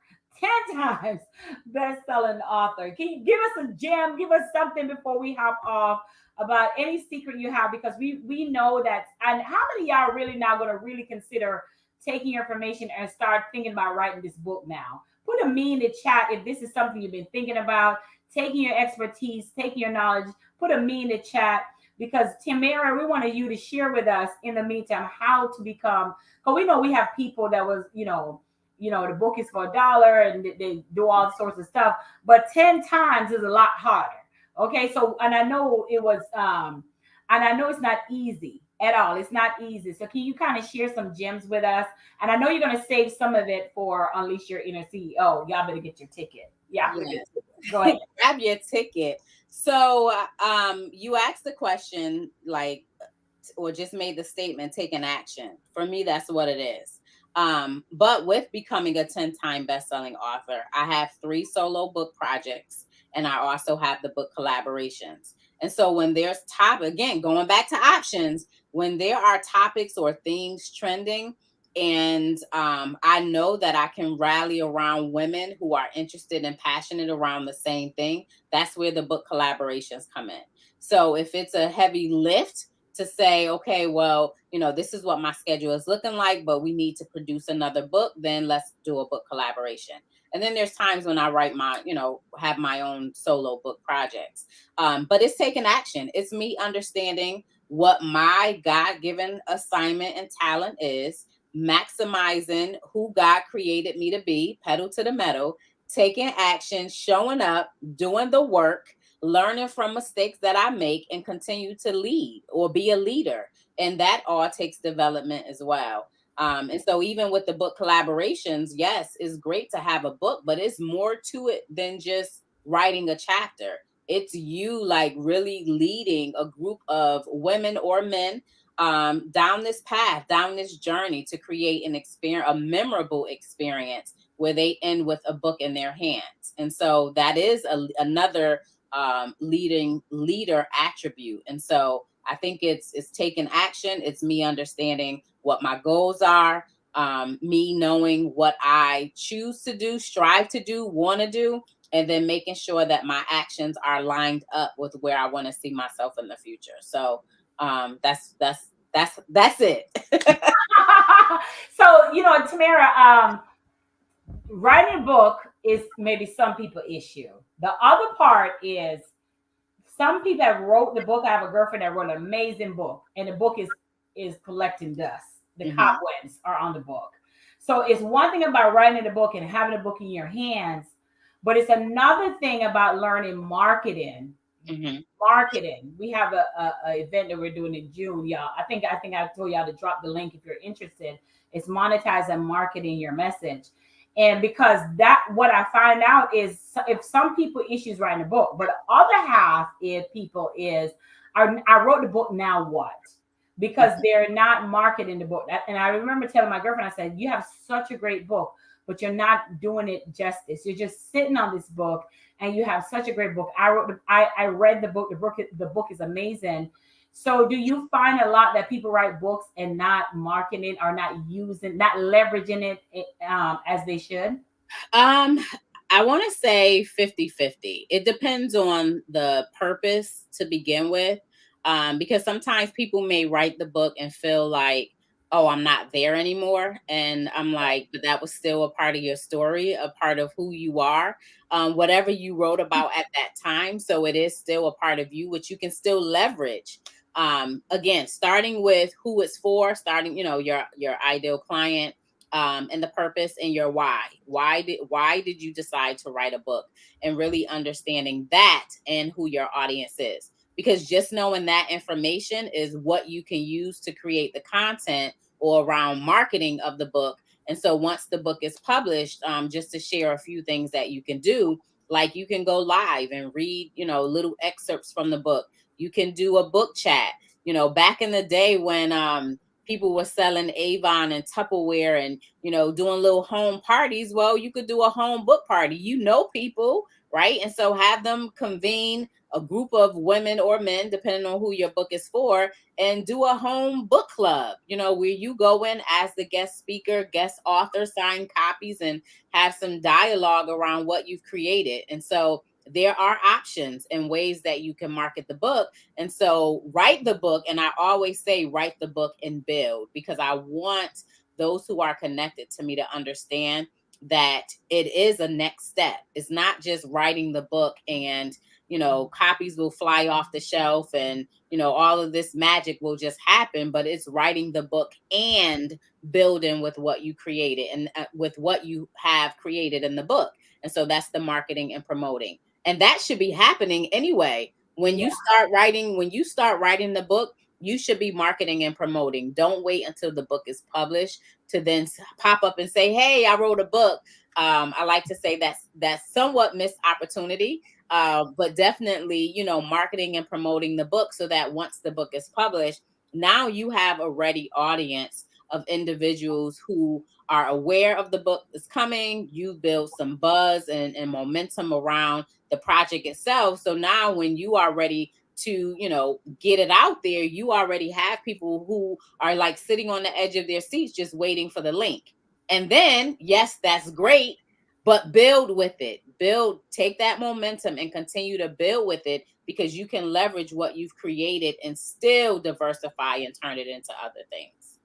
10 times best-selling author. Can you give us a gem? Give us something before we hop off about any secret you have, because we know that. And how many of y'all really now going to really consider taking your information and start thinking about writing this book now? Put a me in the chat if this is something you've been thinking about, taking your expertise, taking your knowledge. Put a me in the chat, because Tamara, we wanted you to share with us in the meantime how to become, because we know we have people that was, the book is for $1 and they do all sorts of stuff, but 10 times is a lot harder. Okay, so and I know it was and I know it's not easy at all. It's not easy. So can you kind of share some gems with us? And I know you're going to save some of it for Unleash Your Inner CEO. Y'all better get your ticket. Yeah, Yes. go ahead. Grab your ticket. So you asked the question, like, or just made the statement, taking action. For me, that's what it is. But with becoming a 10-time best-selling author, I have 3 solo book projects, and I also have the book collaborations. And so when there's again, going back to options, when there are topics or themes trending, and I know that I can rally around women who are interested and passionate around the same thing, that's where the book collaborations come in. So if it's a heavy lift to say, okay, well, this is what my schedule is looking like, but we need to produce another book, then let's do a book collaboration. And then there's times when I write have my own solo book projects. But it's taking action. It's me understanding what my God-given assignment and talent is, maximizing who God created me to be, pedal to the metal, taking action, showing up, doing the work, learning from mistakes that I make, and continue to lead or be a leader. And that all takes development as well. And so even with the book collaborations, yes, it's great to have a book, but it's more to it than just writing a chapter. It's you like really leading a group of women or men down this path, down this journey to create an experience, a memorable experience where they end with a book in their hands. And so that is another leading leader attribute. And so I think it's taking action. It's me understanding what my goals are, me knowing what I choose to do, strive to do, want to do, and then making sure that my actions are lined up with where I want to see myself in the future. So that's it. So, Tamara, writing a book is maybe some people issue. The other part is some people have wrote the book. I have a girlfriend that wrote an amazing book, and the book is collecting dust. The Mhm. cobwebs are on the book. So it's one thing about writing a book and having a book in your hands, but it's another thing about learning marketing. Mhm. Marketing. We have a event that we're doing in June, y'all. I think I told y'all to drop the link if you're interested. It's monetize and marketing your message. And because that what I find out is if some people issues writing a book, but the other half is people is I wrote the book, now what? Because they're not marketing the book. And I remember telling my girlfriend, I said, you have such a great book, but you're not doing it justice. You're just sitting on this book and you have such a great book. I read the book. The book is amazing. So do you find a lot that people write books and not marketing it or not using, not leveraging it as they should? Um, I want to say 50-50. It depends on the purpose to begin with. Because sometimes people may write the book and feel like, oh, I'm not there anymore. And I'm like, but that was still a part of your story, a part of who you are, whatever you wrote about at that time. So it is still a part of you, which you can still leverage. Again, starting with who it's for, starting, your ideal client, and the purpose and your why. Why did you decide to write a book, and really understanding that and who your audience is? Because just knowing that information is what you can use to create the content or around marketing of the book. And so once the book is published, just to share a few things that you can do, like you can go live and read, little excerpts from the book. You can do a book chat. Back in the day when people were selling Avon and Tupperware and, doing little home parties. Well, you could do a home book party. People, right? And so have them convene a group of women or men, depending on who your book is for, and do a home book club, where you go in as the guest speaker, guest author, sign copies, and have some dialogue around what you've created. And so there are options and ways that you can market the book. And so write the book. And I always say, write the book and build, because I want those who are connected to me to understand that it is a next step. It's not just writing the book and, copies will fly off the shelf and, all of this magic will just happen, but it's writing the book and building with what you created and with what you have created in the book. And so that's the marketing and promoting. And that should be happening anyway. When you start writing the book, you should be marketing and promoting. Don't wait until the book is published to then pop up and say, hey, I wrote a book. I like to say that's somewhat missed opportunity, but definitely, marketing and promoting the book so that once the book is published, now you have a ready audience of individuals who are aware of the book that's coming. You build some buzz and momentum around the project itself. So now when you are ready to, get it out there, you already have people who are like sitting on the edge of their seats just waiting for the link. And then, yes, that's great, but build with it. Take that momentum and continue to build with it, because you can leverage what you've created and still diversify and turn it into other things.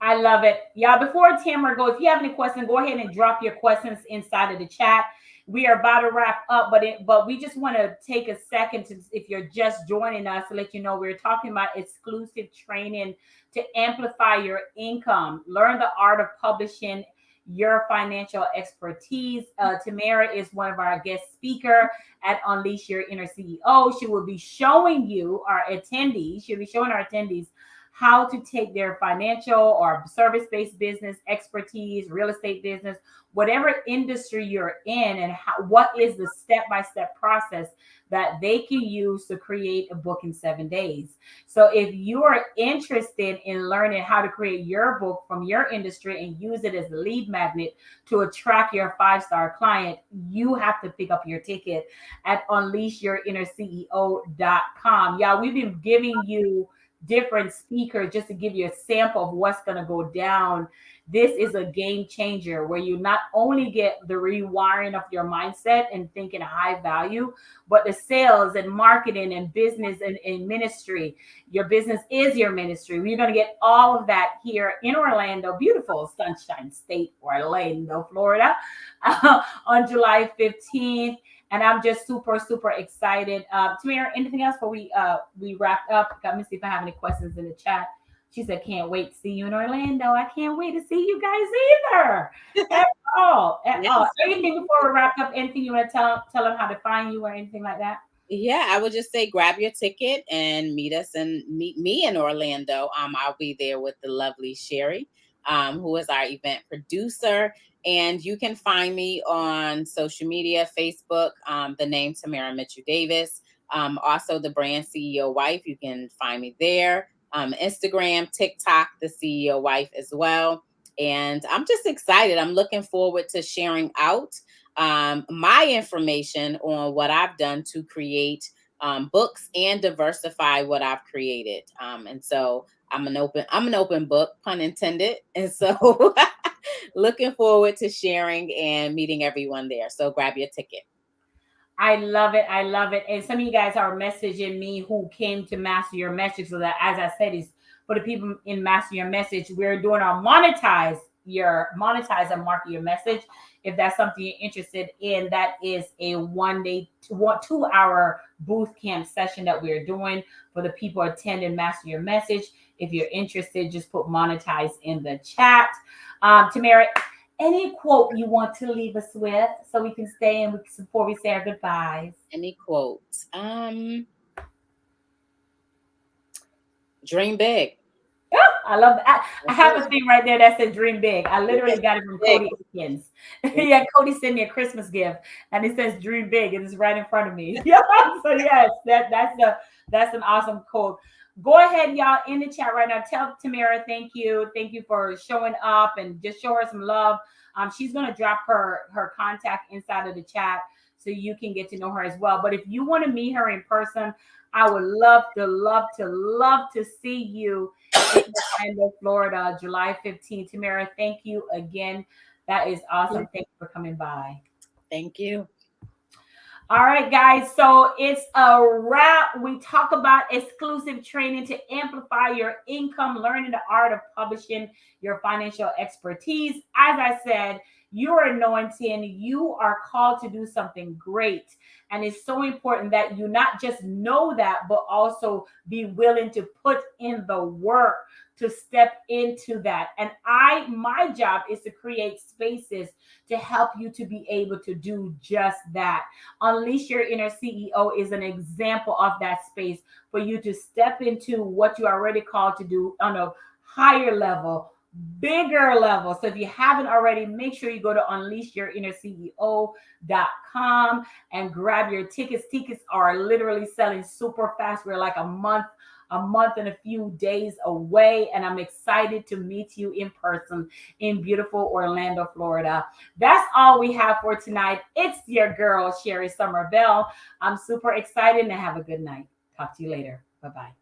I love it. Y'all, before Tamara goes, if you have any questions, go ahead and drop your questions inside of the chat. We are about to wrap up, but we just want to take a second to, if you're just joining us, to let you know we're talking about exclusive training to amplify your income. Learn the art of publishing your financial expertise. Tamara is one of our guest speaker at Unleash Your Inner CEO. She will be showing you our attendees. She'll be showing our attendees how to take their financial or service-based business expertise, real estate business, whatever industry you're in, and what is the step-by-step process that they can use to create a book in 7 days. So if you are interested in learning how to create your book from your industry and use it as a lead magnet to attract your 5-star client, you have to pick up your ticket at unleashyourinnerceo.com. Y'all, we've been giving you different speakers just to give you a sample of what's going to go down. This is a game changer where you not only get the rewiring of your mindset and thinking high value, but the sales and marketing and business and ministry. Your business is your ministry. We're going to get all of that here in Orlando, beautiful Sunshine State, Orlando, Florida, on July 15th. And I'm just super, super excited. Tamara, anything else before we wrap up? Let me see if I have any questions in the chat. She said, "Can't wait to see you in Orlando." I can't wait to see you guys either. At all, at Yes. all. Anything before we wrap up? Anything you want to tell them how to find you or anything like that? Yeah, I would just say grab your ticket and meet me in Orlando. I'll be there with the lovely Sherry, who is our event producer. And you can find me on social media, Facebook, the name Tamara Mitchell Davis. Also the brand CEO wife. You can find me there. Instagram, TikTok, the CEO wife as well. And I'm just excited. I'm looking forward to sharing out my information on what I've done to create books and diversify what I've created. And so I'm an open book, pun intended. And so Looking forward to sharing and meeting everyone there. So grab your ticket. I love it. I love it. And some of you guys are messaging me who came to Master Your Message. So that, as I said, is for the people in Master Your Message. We're doing our monetize and market your message. If that's something you're interested in, that is a 1 day, 2 hour booth camp session that we're doing for the people attending Master Your Message. If you're interested, just put monetize in the chat. Tamara, any quote you want to leave us with so we can stay in before we say our goodbyes? Any quotes? Dream big. I love that. I That's have a it. thing right there that says dream big. I Yeah, literally got it from big. Cody Aikens. Yeah, Cody sent me a Christmas gift and it says dream big and it's right in front of me. Yeah. So yes, that's an awesome quote. Go ahead, y'all, in the chat right now. Tell Tamara thank you. Thank you for showing up and just show her some love. She's gonna drop her contact inside of the chat so you can get to know her as well. But if you want to meet her in person, I would love to see you in Orlando, Florida, July 15th. Tamara, thank you again. That is awesome. Thank you for coming by. Thank you. All right, guys. So it's a wrap. We talk about exclusive training to amplify your income, learning the art of publishing your financial expertise. As I said, you are anointing. You are called to do something great. And it's so important that you not just know that, but also be willing to put in the work to step into that. And my job is to create spaces to help you to be able to do just that. Unleash Your Inner CEO is an example of that space for you to step into what you are already called to do on a higher level, bigger level. So if you haven't already, make sure you go to unleashyourInnerCEO.com and grab your tickets. Tickets are literally selling super fast. We're like a month and a few days away, and I'm excited to meet you in person in beautiful Orlando, Florida. That's all we have for tonight. It's your girl, Sherry Somerville. I'm super excited and have a good night. Talk to you later. Bye bye.